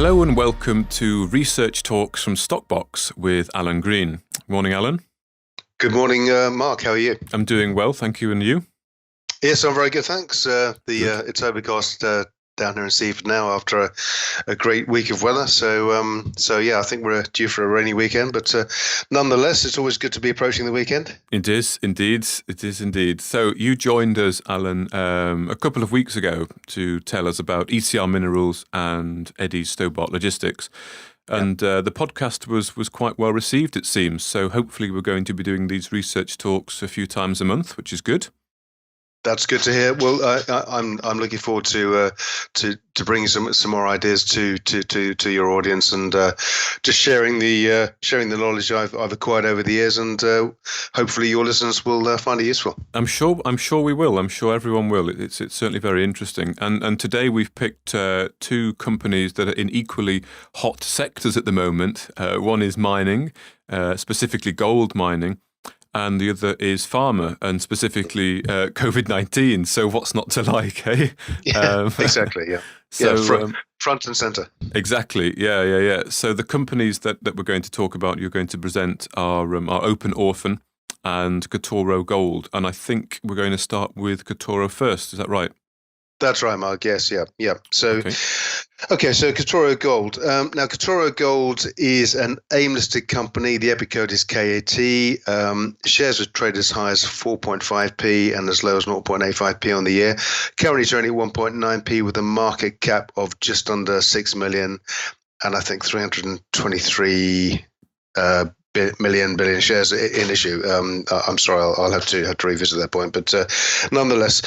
Hello and welcome to Research Talks from Stockbox with Alan Green. Morning, Alan. Good morning, Mark. How are you? I'm doing well, thank you. And you? Yes, I'm very good, thanks. It's overcast down here in Seaford now after a great week of weather. So yeah, I think we're due for a rainy weekend, but nonetheless, it's always good to be approaching the weekend. It is indeed. So you joined us, Alan, a couple of weeks ago to tell us about ECR Minerals and Eddie Stobart Logistics. And the podcast was quite well received, it seems. So hopefully we're going to be doing these research talks a few times a month, which is good. That's good to hear. Well, I'm looking forward to bringing some more ideas to your audience and just sharing the knowledge I've acquired over the years, and hopefully your listeners will find it useful. I'm sure we will. I'm sure everyone will. It's certainly very interesting. And today we've picked two companies that are in equally hot sectors at the moment. One is mining, specifically gold mining. And the other is pharma, and specifically COVID-19. So what's not to like, eh? Yeah, exactly, yeah. So, front and centre. Exactly, yeah. So the companies that we're going to talk about, you're going to present are Orphan and Katoro Gold. And I think we're going to start with Katoro first. Is that right? That's right, Mark. Yes, yeah. So, okay, so Katoro Gold. Now, Katoro Gold is an AIM-listed company. The EPIC code is KAT. Shares are traded as high as 4.5p and as low as 0.85p on the year. Currently trading at 1.9p with a market cap of just under 6 million and I think 323 billion shares in issue. I'm sorry, I'll have to revisit that point, but nonetheless.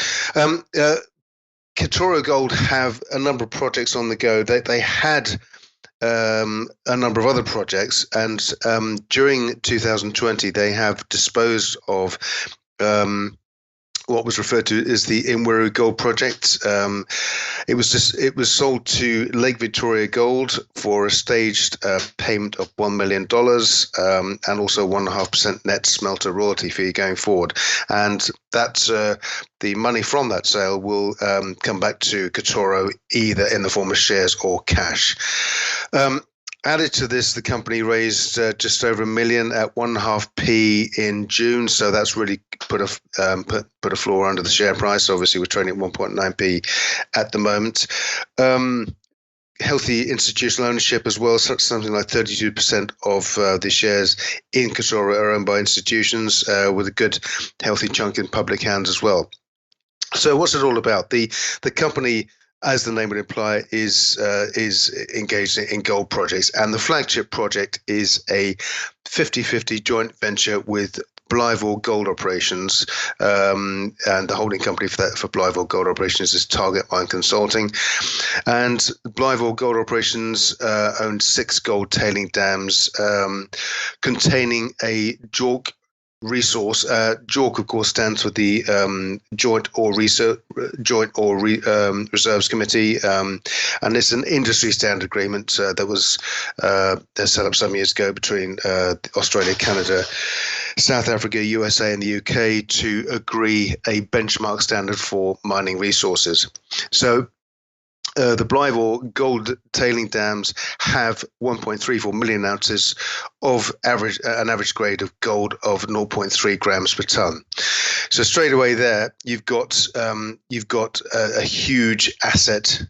Katoro Gold have a number of projects on the go. They had a number of other projects, and during 2020, they have disposed of what was referred to as the Imweru Gold Project. It was sold to Lake Victoria Gold for a staged payment of $1 million and also 1.5% net smelter royalty fee going forward. And that's the money from that sale will come back to Katoro either in the form of shares or cash. Added to this, the company raised just over $1 million at 1.5p in June, so that's really put a floor under the share price. Obviously, we're trading at 1.9p at the moment. Healthy institutional ownership as well, something like 32% of the shares in Katoro are owned by institutions, with a good, healthy chunk in public hands as well. So, what's it all about? The company, as the name would imply, is engaged in gold projects, and the flagship project is a 50-50 joint venture with Blytheville Gold Operations, and the holding company for Blytheville Gold Operations is Target Mine Consulting. And Blytheville Gold Operations owns 6 gold tailing dams containing a JORC resource. JORC, of course, stands for the Joint Ore Reserves Committee, and it's an industry standard agreement that was set up some years ago between Australia, Canada, South Africa, USA, and the UK to agree a benchmark standard for mining resources. So the Blytheville gold tailing dams have 1.34 million ounces of an average grade of gold of 0.3 grams per ton. So straight away there, you've got a huge asset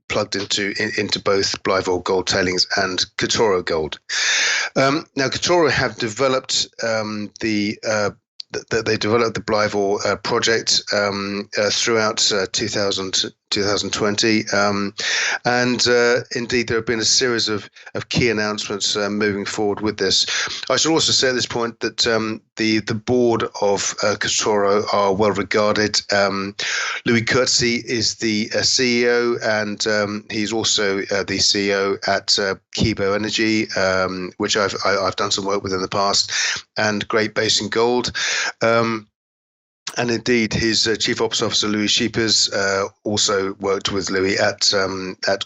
plugged into both Blytheville Gold Tailings and Katoro Gold. Now, Katoro have developed they developed the Blytheville project throughout 2020, and indeed there have been a series of key announcements moving forward with this. I should also say at this point that the board of Katoro are well regarded. Louis Coetzee is the CEO, and he's also the CEO at Kibo Energy, which I've done some work with in the past, and Great Basin Gold. And indeed, his chief ops officer, Louis Scheepers, also worked with Louis at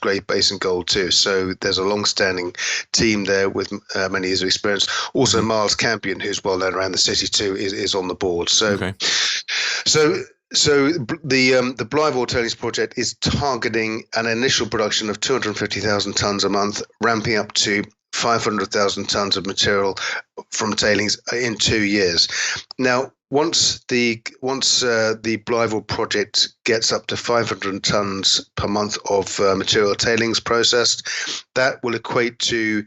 Great Basin Gold too. So there's a long-standing team there with many years of experience. Also, Miles Campion, who's well known around the city too, is on the board. So, okay. So So the Blytheville Tailings Project is targeting an initial production of 250,000 tons a month, ramping up to 500,000 tons of material from tailings in 2 years. Now, once the Blytheville project gets up to 500 tons per month of material tailings processed, that will equate to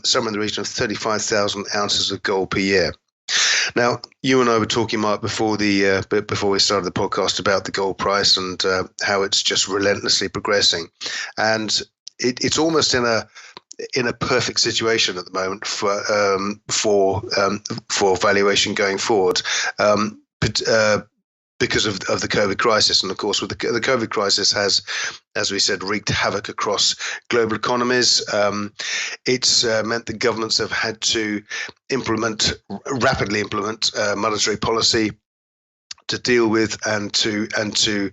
somewhere in the region of 35,000 ounces of gold per year. Now, you and I were talking, Mark, before we started the podcast about the gold price and how it's just relentlessly progressing, and it's almost in a perfect situation at the moment for valuation going forward. But because of the COVID crisis. And of course, with the COVID crisis has, as we said, wreaked havoc across global economies. It's meant that governments have had to rapidly implement monetary policy to deal with and to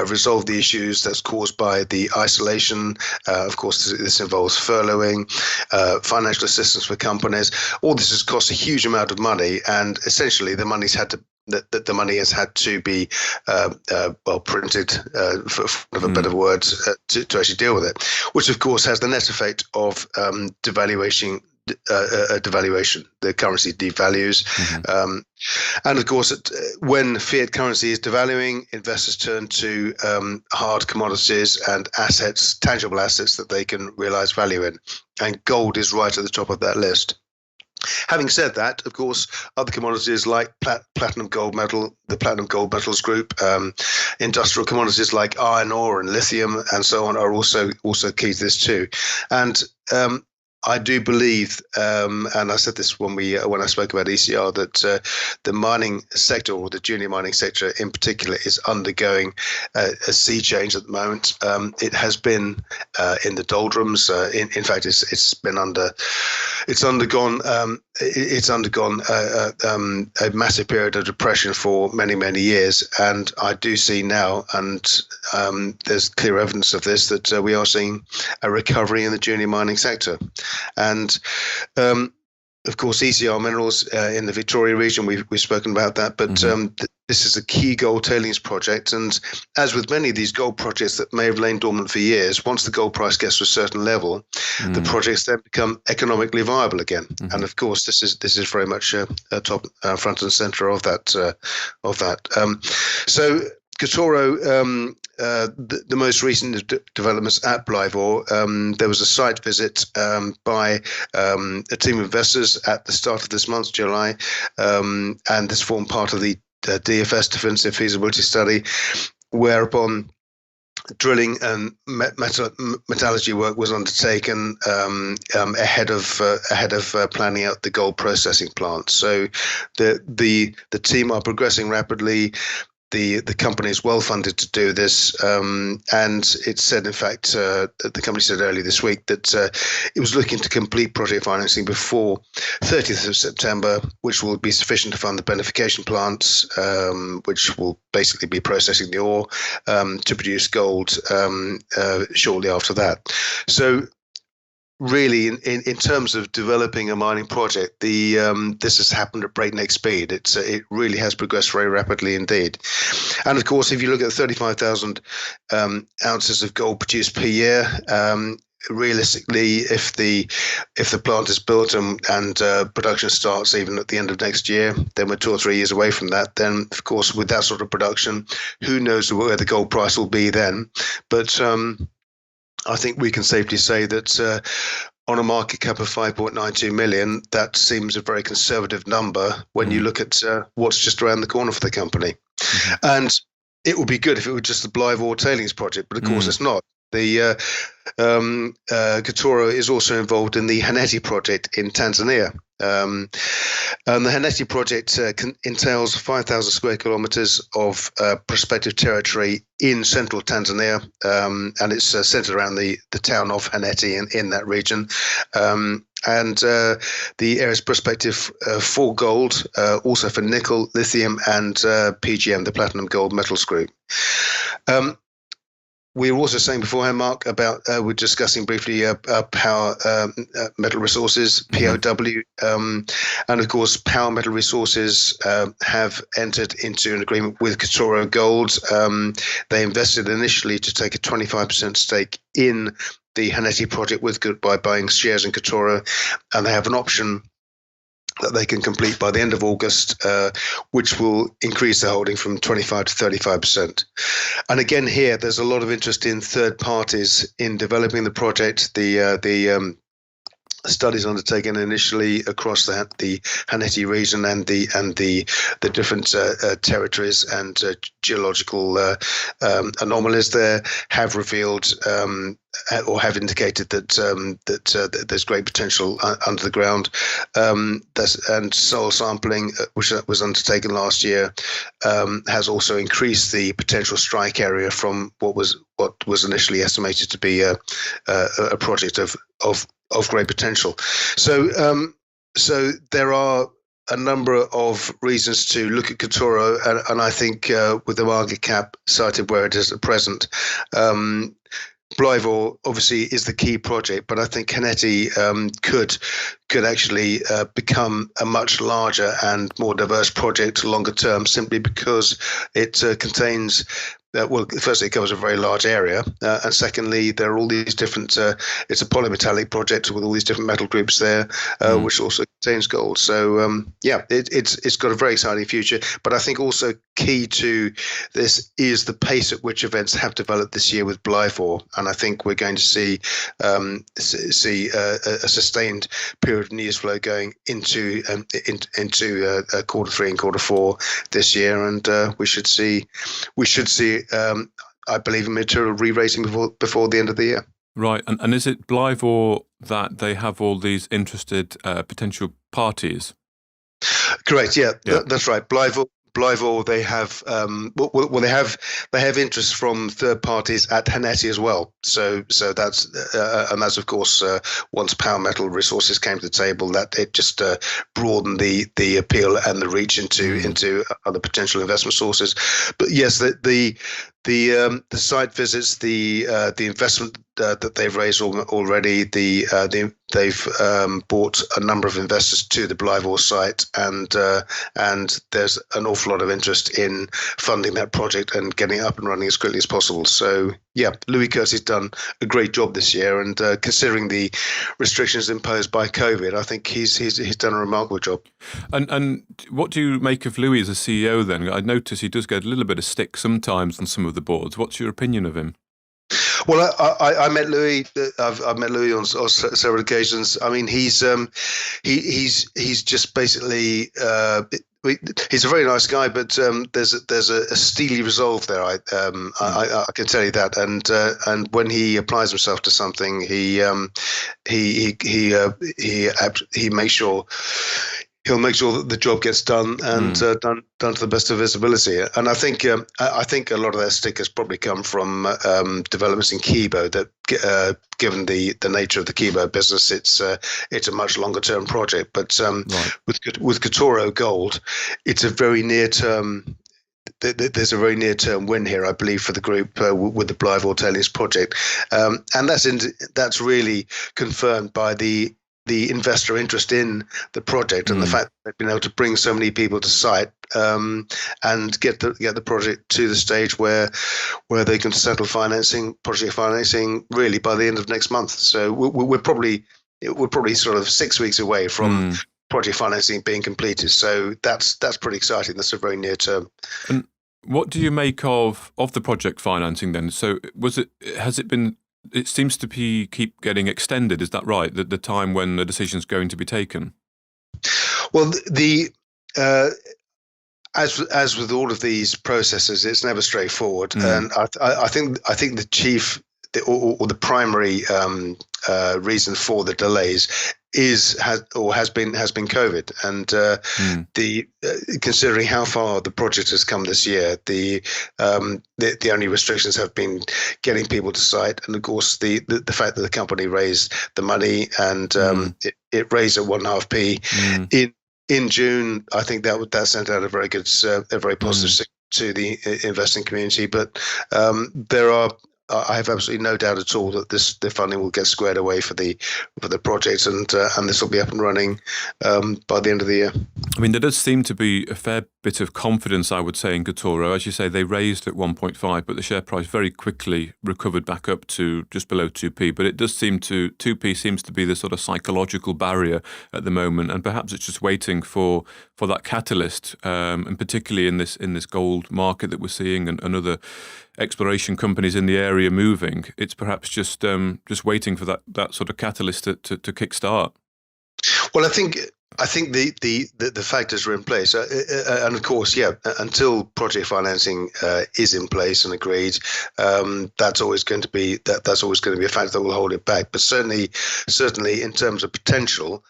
resolve the issues that's caused by the isolation. Of course, this involves furloughing, financial assistance for companies. All this has cost a huge amount of money, and essentially the money has had to be printed, for want of a better word, to actually deal with it, which of course has the net effect of devaluation. The currency devalues, and of course, when fiat currency is devaluing, investors turn to hard commodities and assets, tangible assets that they can realize value in, and gold is right at the top of that list. Having said that, of course, other commodities like platinum gold metal, the platinum gold metals group, industrial commodities like iron ore and lithium and so on are also key to this too. And I do believe, and I said this when I spoke about ECR, that the mining sector, or the junior mining sector in particular, is undergoing a sea change at the moment. It has been in the doldrums. In fact, it's undergone a massive period of depression for many years. And I do see now, and there's clear evidence of this, that we are seeing a recovery in the junior mining sector. And of course, ECR Minerals in the Victoria region, we've spoken about that, but this is a key gold tailings project. And as with many of these gold projects that may have lain dormant for years, once the gold price gets to a certain level, the projects then become economically viable again. And of course, this is very much a top front and center of that. So Katoro, the most recent developments at Blytheville, there was a site visit by a team of investors at the start of this month, July, and this formed part of the DFS, Definitive Feasibility Study, whereupon drilling and metallurgy work was undertaken ahead of planning out the gold processing plant. So the team are progressing rapidly. The company is well funded to do this, and it said, in fact, the company said earlier this week that it was looking to complete project financing before 30th of September, which will be sufficient to fund the beneficiation plants, which will basically be processing the ore to produce gold shortly after that. So, really, in terms of developing a mining project, this has happened at breakneck speed. It really has progressed very rapidly indeed. And of course, if you look at 35,000 ounces of gold produced per year, realistically, if the plant is built and production starts even at the end of next year, then we're 2 or 3 years away from that. Then, of course, with that sort of production, who knows where the gold price will be then? But I think we can safely say that on a market cap of 5.92 million, that seems a very conservative number when you look at what's just around the corner for the company. And it would be good if it were just the Blytheville Tailings Project, but of course it's not. The Katoro is also involved in the Haneti project in Tanzania. And the Haneti project entails 5,000 square kilometers of prospective territory in central Tanzania, and it's centered around the town of Haneti in that region. And the area is prospective for gold, also for nickel, lithium, and PGM, the platinum gold metals group. we were also saying beforehand, Mark, about we're discussing briefly power metal resources, Mhm. POW, and of course, Power Metal Resources have entered into an agreement with Katoro Gold. They invested initially to take a 25% stake in the Haneti project by buying shares in Katoro, and they have an option that they can complete by the end of August, which will increase their holding from 25 to 35%. And again, here there's a lot of interest in third parties in developing the project. The studies undertaken initially across the Haneti region and the different territories and geological anomalies there have revealed or have indicated that there's great potential under the ground. And soil sampling, which was undertaken last year, has also increased the potential strike area from what was initially estimated to be a project of great potential. So there are a number of reasons to look at Katoro, and I think with the market cap cited where it is at present, Blyvor obviously is the key project, but I think Haneti could actually become a much larger and more diverse project longer term, simply because it contains. Well, firstly, it covers a very large area, and secondly, there are all these different. It's a polymetallic project with all these different metal groups there, which also contains gold. So, it's got a very exciting future. But I think also key to this is the pace at which events have developed this year with Blyvor, and I think we're going to see a sustained period of news flow going into quarter three and quarter four this year, and we should see. I believe, a material re-rating before the end of the year. Right, and is it Blyvor that they have all these interested potential parties? Correct. Yeah, that's right. Blyvor, they have they have interest from third parties at Haneti as well. So that's and that's of course once Power Metal Resources came to the table, that it just broadened the appeal and the reach into other potential investment sources. But yes, the site visits, the investment that they've raised already, they've brought a number of investors to the Blyvor site, and there's an awful lot of interest in funding that project and getting it up and running as quickly as possible. So yeah, Louis Curtis done a great job this year, and considering the restrictions imposed by COVID, I think he's done a remarkable job. And what do you make of Louis as a CEO then? I notice he does get a little bit of stick sometimes on some of the boards. What's your opinion of him? Well, I met Louis. I've met Louis on several occasions. I mean, he's just basically. He's a very nice guy, but there's a steely resolve there. I can tell you that. And when he applies himself to something, he makes sure. He'll make sure that the job gets done and done to the best of his ability. And I think a lot of that stick has probably come from developments in Kibo. That given the nature of the Kibo business, it's a much longer term project. But with Katoro Gold, it's a very near term. There's a very near-term win here, I believe, for the group with the Blyvor Tailings project, and that's really confirmed by the investor interest in the project and the fact that they've been able to bring so many people to site and get the project to the stage where they can settle project financing really by the end of next month. So we're probably sort of 6 weeks away from project financing being completed. So that's pretty exciting. That's a very near term. And what do you make of the project financing then? So has it been? It seems to keep getting extended. Is that right? The time when the decision is going to be taken. Well, as with all of these processes, it's never straightforward, and I think the chief or the primary reason for the delays has been COVID, and considering how far the project has come this year, the only restrictions have been getting people to site, and of course the fact that the company raised the money and it raised at 1.5p in June. I think that sent out a very positive signal to the investing community. But there are I have absolutely no doubt at all that the funding will get squared away for the project, and this will be up and running by the end of the year. I mean, there does seem to be a fair bit of confidence, I would say, in Katoro. As you say, they raised at 1.5, but the share price very quickly recovered back up to just below 2p. But it does seem 2p seems to be the sort of psychological barrier at the moment, and perhaps it's just waiting for that catalyst, and particularly in this gold market that we're seeing, and other exploration companies in the area moving. It's perhaps just waiting for that sort of catalyst to kickstart. Well, I think the factors are in place, and of course, until project financing is in place and agreed, that's always going to be a factor that will hold it back. But certainly in terms of potential.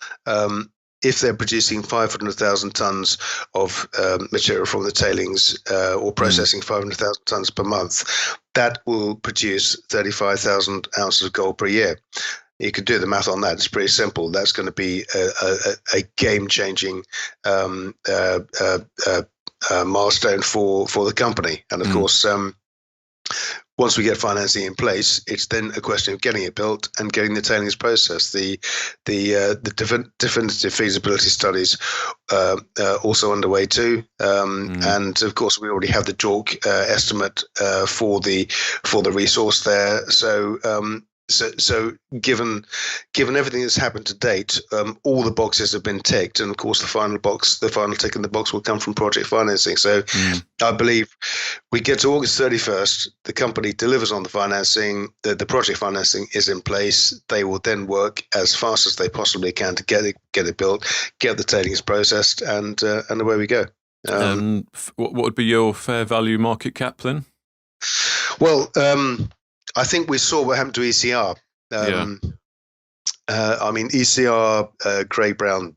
If they're producing 500,000 tons of material from the tailings, or processing 500,000 tons per month, that will produce 35,000 ounces of gold per year. You could do the math on that. It's pretty simple. That's going to be a game-changing milestone for the company. And of course, once we get financing in place, it's then a question of getting it built and getting the tailings processed. The definitive feasibility studies also underway too, and of course we already have the JORC estimate for the resource there. So given everything that's happened to date, all the boxes have been ticked, and of course the final tick in the box will come from project financing. So I believe we get to August 31st, the company delivers on the financing, the project financing is in place. They will then work as fast as they possibly can to get it built, get the tailings processed, and away we go. What would be your fair value market cap then? Well, I think we saw what happened to ECR. I mean, ECR, Craig Brown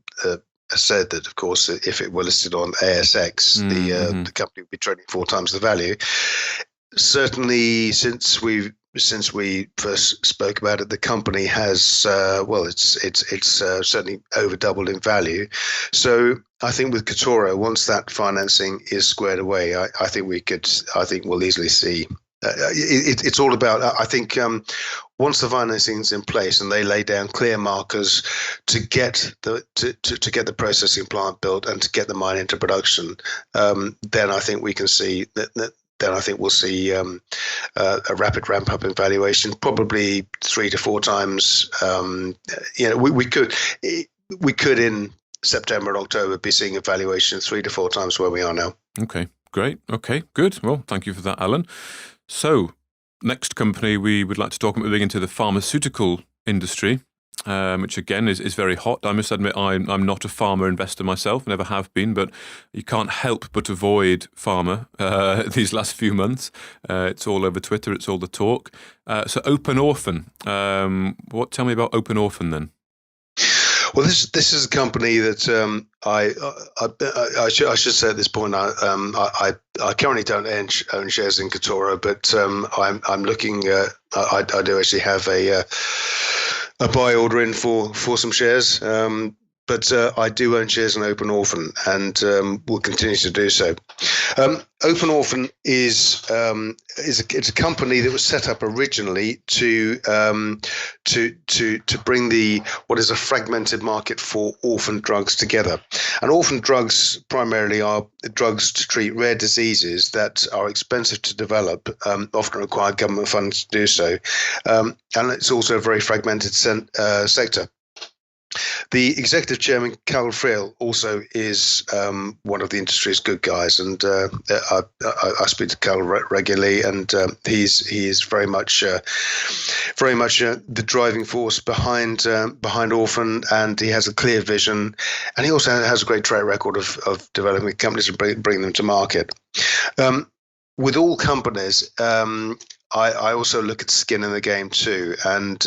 said that, of course, if it were listed on ASX, the company would be trading 4 times the value. Certainly, since we first spoke about it, the company has it's certainly over doubled in value. So I think with Katoro, once that financing is squared away, I think we'll easily see. It's all about, I think, once the financing is in place and they lay down clear markers to get the processing plant built and to get the mine into production, then I think we can see that. Then I think we'll see a rapid ramp up in valuation, probably 3 to 4 times. We could in September and October be seeing a valuation 3 to 4 times where we are now. Okay, great. Okay, good. Well, thank you for that, Alan. So, next company we would like to talk about, moving into the pharmaceutical industry, which again is very hot. I must admit, I'm not a pharma investor myself, never have been, but you can't help but avoid pharma these last few months. It's all over Twitter, it's all the talk. So, Orphan. Tell me about Orphan then. Well, this is a company that I should say at this point, I currently don't own shares in Katoro, but I'm looking. I do actually have a buy order in for some shares. But I do own shares in Orphan, and will continue to do so. Orphan is a company that was set up originally to bring what is a fragmented market for orphan drugs together. And orphan drugs primarily are drugs to treat rare diseases that are expensive to develop, often require government funds to do so, and it's also a very fragmented sector. The executive chairman, Carol Friel, also is one of the industry's good guys, and I speak to Carol regularly, and he is very much the driving force behind Orphan, and he has a clear vision, and he also has a great track record of developing companies and bring them to market. With all companies, I also look at skin in the game too, and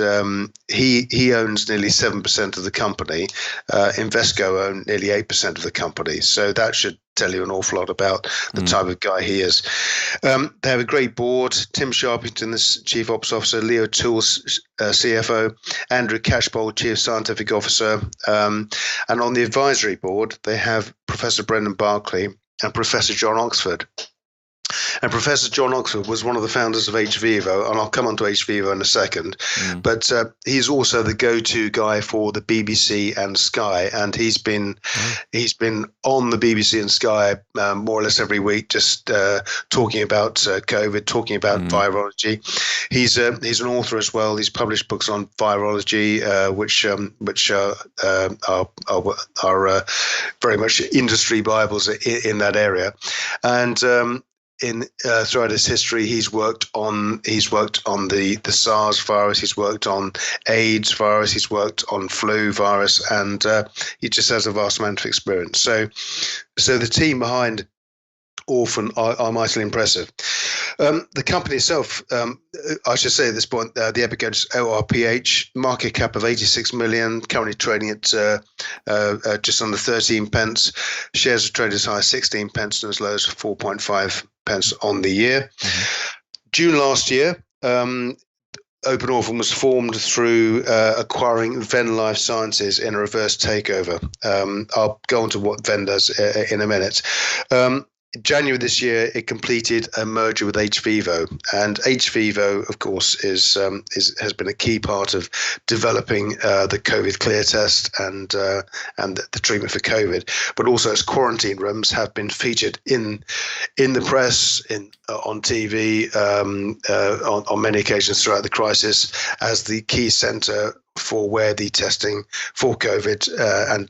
he owns nearly 7% of the company. Invesco own nearly 8% of the company, so that should tell you an awful lot about the type of guy he is. They have a great board: Tim Sharpington, the Chief Ops Officer, Leo Tools, CFO, Andrew Catchpole, Chief Scientific Officer, and on the advisory board they have Professor Brendan Barclay and Professor John Oxford. And Professor John Oxford was one of the founders of hVivo, and I'll come on to hVivo in a second. But he's also the go-to guy for the BBC and Sky, and he's been on the BBC and Sky more or less every week, just talking about COVID, talking about virology. He's an author as well. He's published books on virology, which are very much industry bibles in that area, and throughout his history, he's worked on the SARS virus, he's worked on AIDS virus, he's worked on flu virus, and he just has a vast amount of experience. So the team behind Orphan are mightily impressive. The company itself, I should say at this point, the Epicode is ORPH, market cap of 86 million, currently trading at just under 13 pence. Shares are traded as high as 16 pence and as low as 4.5 pence on the year. June last year, Open Orphan was formed through acquiring Venn Life Sciences in a reverse takeover. I'll go on to what Venn does in a minute. January this year, it completed a merger with hVivo, and hVivo, of course, has been a key part of developing the COVID clear test and the treatment for COVID. But also, its quarantine rooms have been featured in the press, on TV, on many occasions throughout the crisis, as the key centre for where the testing for COVID and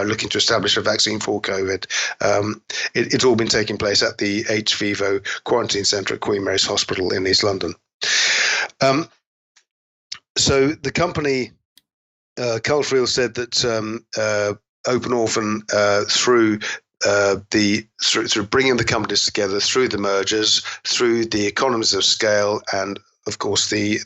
looking to establish a vaccine for COVID. It's all been taking place at the hVivo Quarantine Centre at Queen Mary's Hospital in East London. So the company, Carl Friel said that Open Orphan, through bringing the companies together, through the mergers, through the economies of scale, and of course, the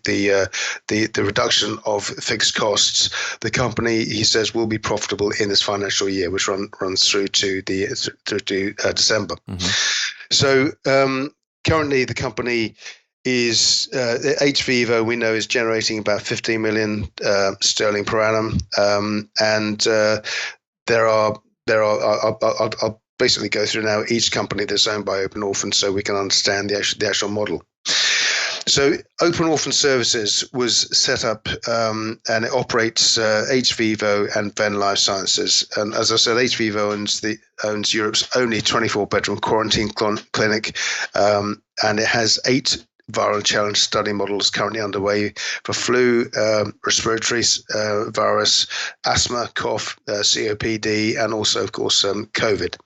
reduction of fixed costs, the company, he says, will be profitable in this financial year, which runs through to December. So currently, the company is hVivo, we know, is generating about 15 million sterling per annum, and there are. I'll basically go through now each company that's owned by Open Orphan, so we can understand the actual model. So Open Orphan Services was set up and it operates hVivo and Venn Life Sciences. And as I said, hVivo owns Europe's only 24-bedroom quarantine clinic, and it has 8 viral challenge study models currently underway for flu, respiratory virus, asthma, cough, COPD, and also, of course, COVID.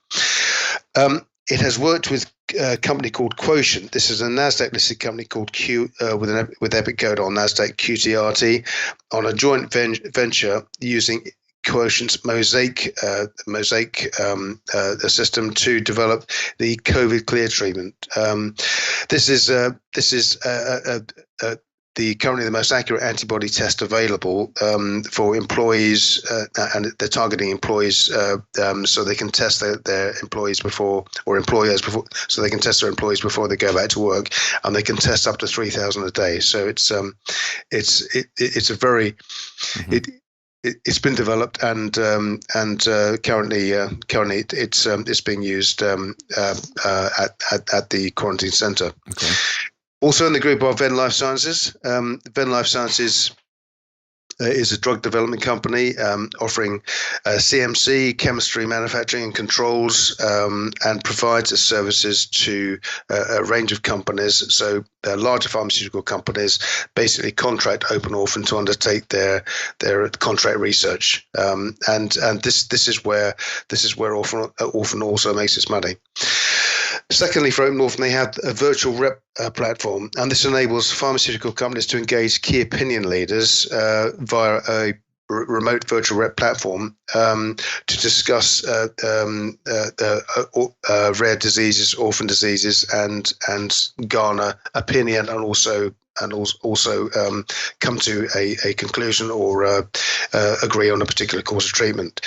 It has worked with a company called Quotient. This is a Nasdaq-listed company called with Epic code on Nasdaq QTRT, on a joint venture using Quotient's Mosaic system to develop the COVID clear treatment. This is currently the most accurate antibody test available for employees, and they're targeting employees so they can test their employees employers before, so they can test their employees before they go back to work, and they can test up to 3,000 a day. So it's a very it's been developed and currently it's being used at the quarantine centre. Okay. Also in the group are Venn Life Sciences. Venn Life Sciences is a drug development company offering CMC, chemistry, manufacturing and controls, and provides its services to a range of companies. So larger pharmaceutical companies basically contract Open Orphan to undertake their contract research, and this is where Orphan also makes its money. Secondly, for Open Orphan, they have a virtual rep platform, and this enables pharmaceutical companies to engage key opinion leaders via a remote virtual rep platform to discuss rare diseases, orphan diseases, and garner opinion, and also come to a conclusion or agree on a particular course of treatment.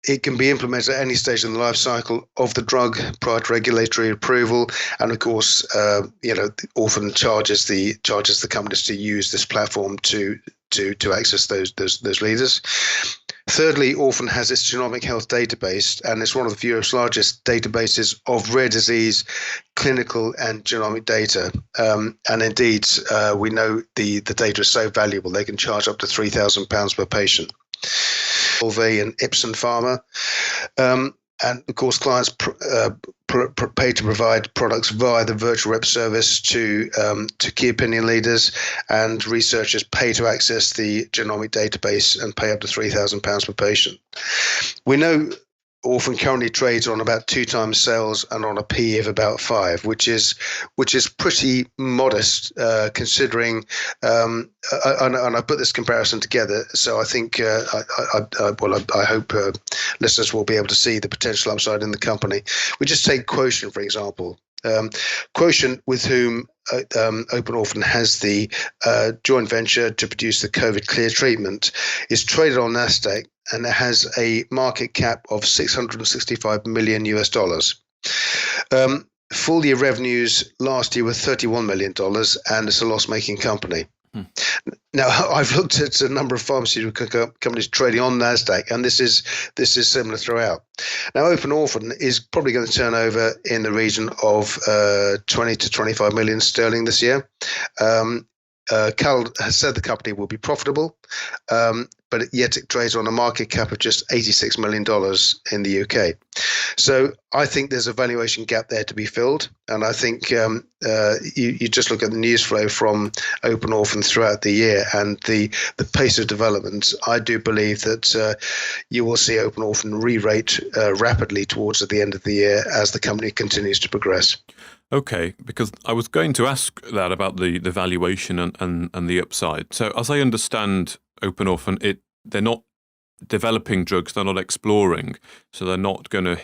It can be implemented at any stage in the life cycle of the drug prior to regulatory approval, and of course, Orphan charges the companies to use this platform to access those leaders. Thirdly, Orphan has its genomic health database, and it's one of Europe's largest databases of rare disease, clinical, and genomic data. And indeed, we know the data is so valuable, they can charge up to £3,000 per patient. Solvay and Ipsen Pharma. And of course, clients pay to provide products via the virtual rep service to key opinion leaders, and researchers pay to access the genomic database and pay up to £3,000 per patient. We know Orphan currently trades on about 2 times sales and on a PE of about 5, which is pretty modest considering. And I put this comparison together, so I think I hope listeners will be able to see the potential upside in the company. We just take Quotient, for example. Quotient, with whom Open Orphan has the joint venture to produce the COVID clear treatment, is traded on Nasdaq, and it has a market cap of $665 million US. Full year revenues last year were $31 million, and it's a loss-making company. Now, I've looked at a number of pharmaceutical companies trading on Nasdaq, and this is similar throughout. Now, Open Orphan is probably going to turn over in the region of 20 to 25 million sterling this year. Cal has said the company will be profitable, but yet it trades on a market cap of just $86 million in the UK. So I think there's a valuation gap there to be filled. And I think you just look at the news flow from Open Orphan throughout the year and the pace of development. I do believe that you will see Open Orphan re-rate rapidly towards the end of the year as the company continues to progress. Okay, because I was going to ask that about the valuation and the upside. So as I understand Open Orphan, they're not developing drugs, they're not exploring, so they're not going to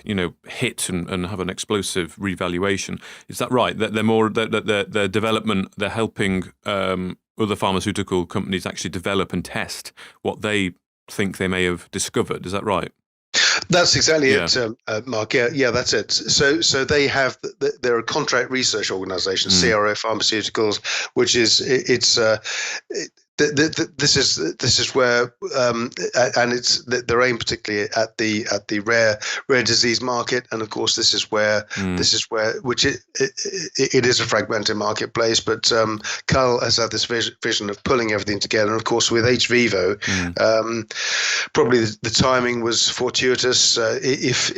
hit and have an explosive revaluation. Is that right? That they're more their development, they're helping other pharmaceutical companies actually develop and test what they think they may have discovered. Is that right? That's exactly it, Mark. Yeah, that's it. So they're a contract research organization, CRO Pharmaceuticals, which is this is where and it's their aim particularly at the rare disease market, and of course this is where which it is a fragmented marketplace, but Carl has had this vision of pulling everything together, and of course with hVivo, probably the timing was fortuitous, if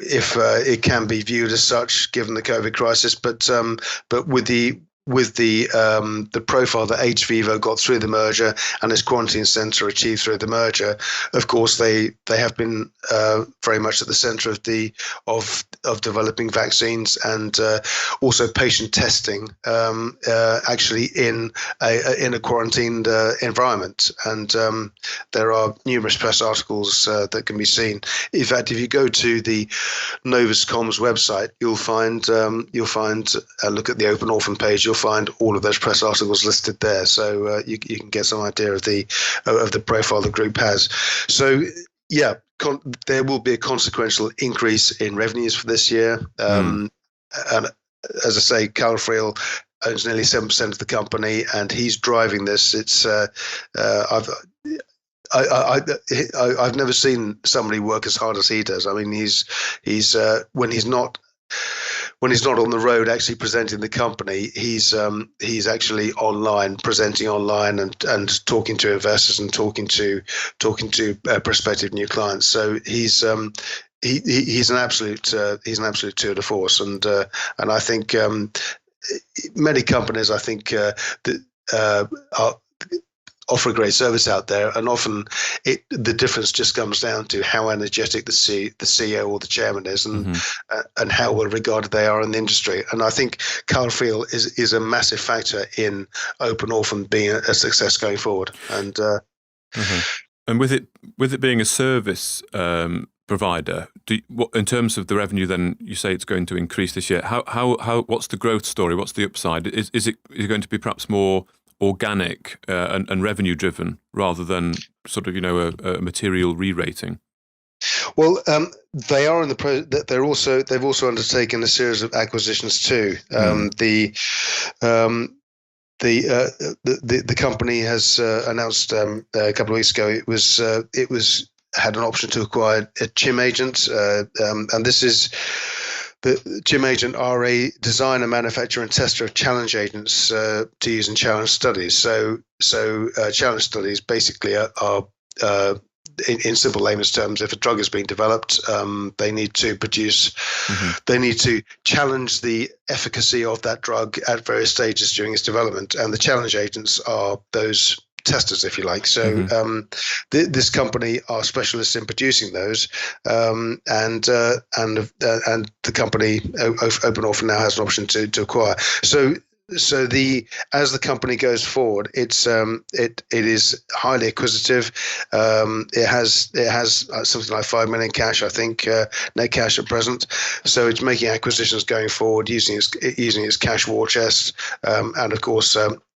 it can be viewed as such given the COVID crisis, but with the profile that hVivo got through the merger and its quarantine center achieved through the merger, of course they have been very much at the center of developing vaccines and also patient testing, actually in a quarantined environment. And there are numerous press articles that can be seen. In fact, if you go to the Novus Comms website, you'll find look at the Open Orphan page. You'll find all of those press articles listed there, so you can get some idea of the profile the group has. So yeah, there will be a consequential increase in revenues for this year, and as I say, Carl Friel owns nearly 7% of the company, and he's driving this. It's I've never seen somebody work as hard as he does. I mean, he's when he's not on the road actually presenting the company, he's actually online, presenting online and talking to investors and talking to prospective new clients. So he's an absolute tour de force, and I think many companies offer a great service out there, and often the difference just comes down to how energetic the CEO or the chairman is, and how well regarded they are in the industry. And I think Carl Friel is a massive factor in Open Orphan being a success going forward. And and with it being a service provider, in terms of the revenue, then you say it's going to increase this year. How what's the growth story? What's the upside? Is it going to be perhaps more organic and revenue driven rather than sort of a material re-rating? Well, they are in they've also undertaken a series of acquisitions too. The company has announced a couple of weeks ago it was had an option to acquire a chim agent, and this is. The chim agent are a designer, manufacturer, and tester of challenge agents to use in challenge studies. So challenge studies basically are in simple layman's terms, if a drug is being developed, they need to produce, they need to challenge the efficacy of that drug at various stages during its development, and the challenge agents are those testers, if you like. So this company are specialists in producing those, and the company Open Orphan now has an option to acquire. So as the company goes forward, it is highly acquisitive. It has something like 5 million cash, I think, net cash at present. So it's making acquisitions going forward using its cash war chest, and of course.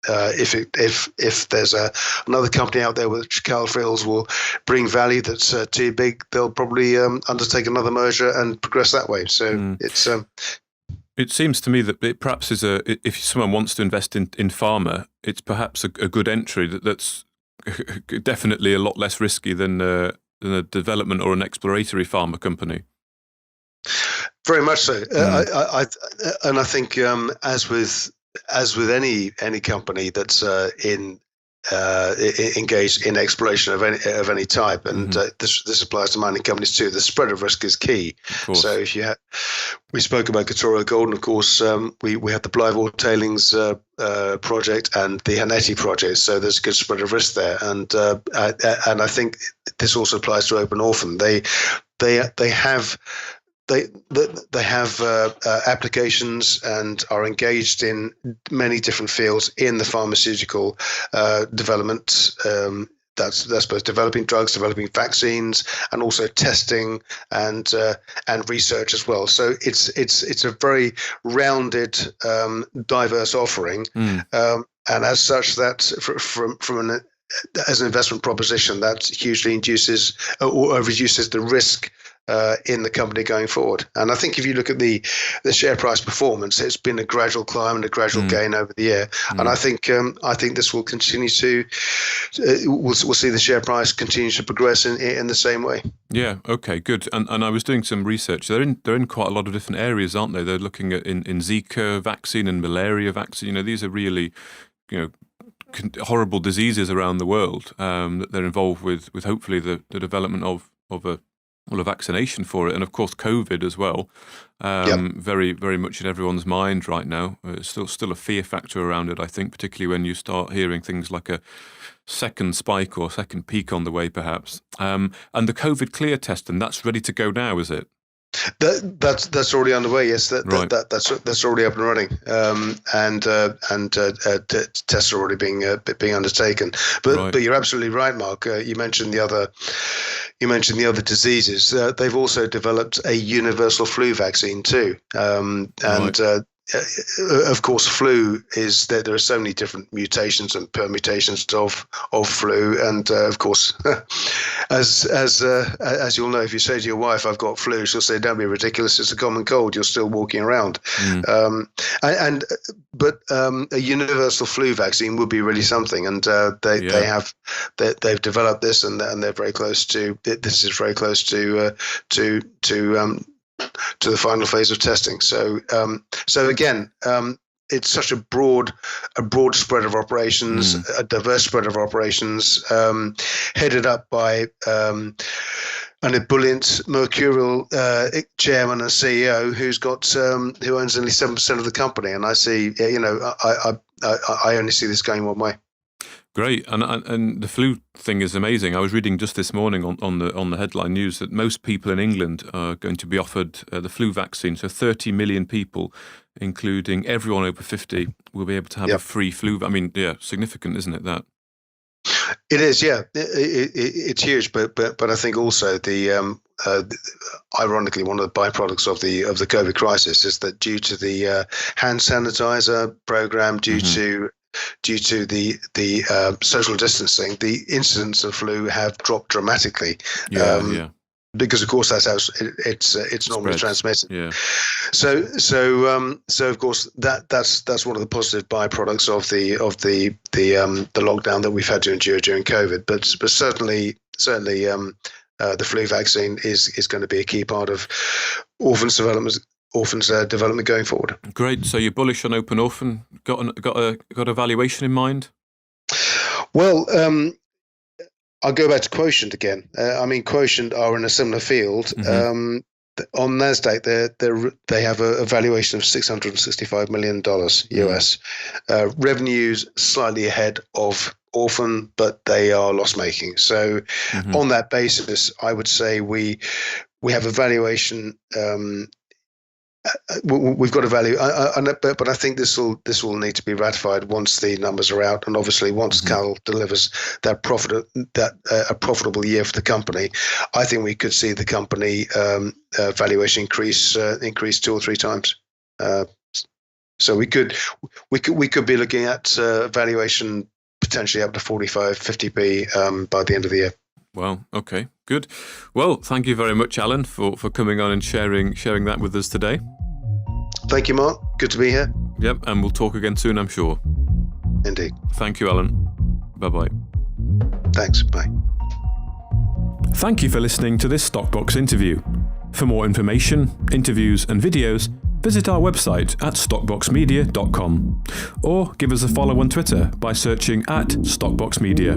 If there's another company out there which Cal feels will bring value that's too big, they'll probably undertake another merger and progress that way. So it's. It seems to me that it perhaps is if someone wants to invest in pharma, it's perhaps a good entry that's definitely a lot less risky than a development or an exploratory pharma company. Very much so. I think as with any company that's engaged in exploration of any type, and this applies to mining companies too. The spread of risk is key. So if we spoke about Katoro Gold, and of course we had the Blytheville Tailings project and the Haneti project. So there's a good spread of risk there, and I think this also applies to Open Orphan. They have. They have applications and are engaged in many different fields in the pharmaceutical development. That's both developing drugs, developing vaccines, and also testing and research as well. So it's a very rounded, diverse offering, and as such, that as an investment proposition, that hugely induces or reduces the risk in the company going forward. And I think if you look at the share price performance, it's been a gradual climb and a gradual gain over the year. And I think this will continue to we'll see the share price continue to progress in the same way. Yeah. Okay. Good. And I was doing some research. They're in quite a lot of different areas, aren't they? They're looking at in Zika vaccine and malaria vaccine. These are really horrible diseases around the world that they're involved with hopefully the development of a vaccination for it, and of course COVID as well. Very, very much in everyone's mind right now. It's still a fear factor around it, I think, particularly when you start hearing things like a second spike or second peak on the way, perhaps. And the COVID clear testing, that's ready to go now, is it? That's already underway. Yes, that's already up and running, and tests are already being undertaken. But you're absolutely right, Mark. You mentioned the other diseases. They've also developed a universal flu vaccine too, of course, flu is that there are so many different mutations and permutations of flu, and of course, as you'll know, if you say to your wife, "I've got flu," she'll say, "Don't be ridiculous. It's a common cold. You're still walking around." But a universal flu vaccine would be really something, and they've developed this, and they're very close to. This is very close to the final phase of testing. So again, it's such a broad spread of operations, a diverse spread of operations, headed up by an ebullient, mercurial chairman and CEO who owns only 7% of the company. And I see, I only see this going one way. Great, and the flu thing is amazing. I was reading just this morning on the headline news that most people in England are going to be offered the flu vaccine. So 30 million people, including everyone over 50, will be able to have a free flu. I mean, significant, isn't it? That it is, yeah. It's huge, but I think also ironically, one of the byproducts of the COVID crisis is that due to the hand sanitizer program, due to the social distancing, the incidence of flu have dropped dramatically. Because of course that's how it's normally transmitted. Yeah. So of course that's one of the positive byproducts of the lockdown that we've had to endure during COVID. But certainly the flu vaccine is going to be a key part of Orphan's development going forward. Great. So you're bullish on Open Orphan. Got a valuation in mind? Well, I'll go back to Quotient again. Quotient are in a similar field. Mm-hmm. On Nasdaq, they have a valuation of $665 million US. Revenues slightly ahead of Orphan, but they are loss-making. So, on that basis, I would say we have a valuation. We've got a value, but I think this will need to be ratified once the numbers are out, and obviously once Cal delivers a profitable year for the company. I think we could see the company valuation increase 2 or 3 times. So we could be looking at valuation potentially up to 45-50p by the end of the year. Well, okay, good. Well, thank you very much, Alan, for coming on and sharing that with us today. Thank you, Mark. Good to be here. Yep, and we'll talk again soon, I'm sure. Indeed. Thank you, Alan. Bye-bye. Thanks. Bye. Thank you for listening to this Stockbox interview. For more information, interviews and videos, visit our website at stockboxmedia.com or give us a follow on Twitter by searching @StockboxMedia.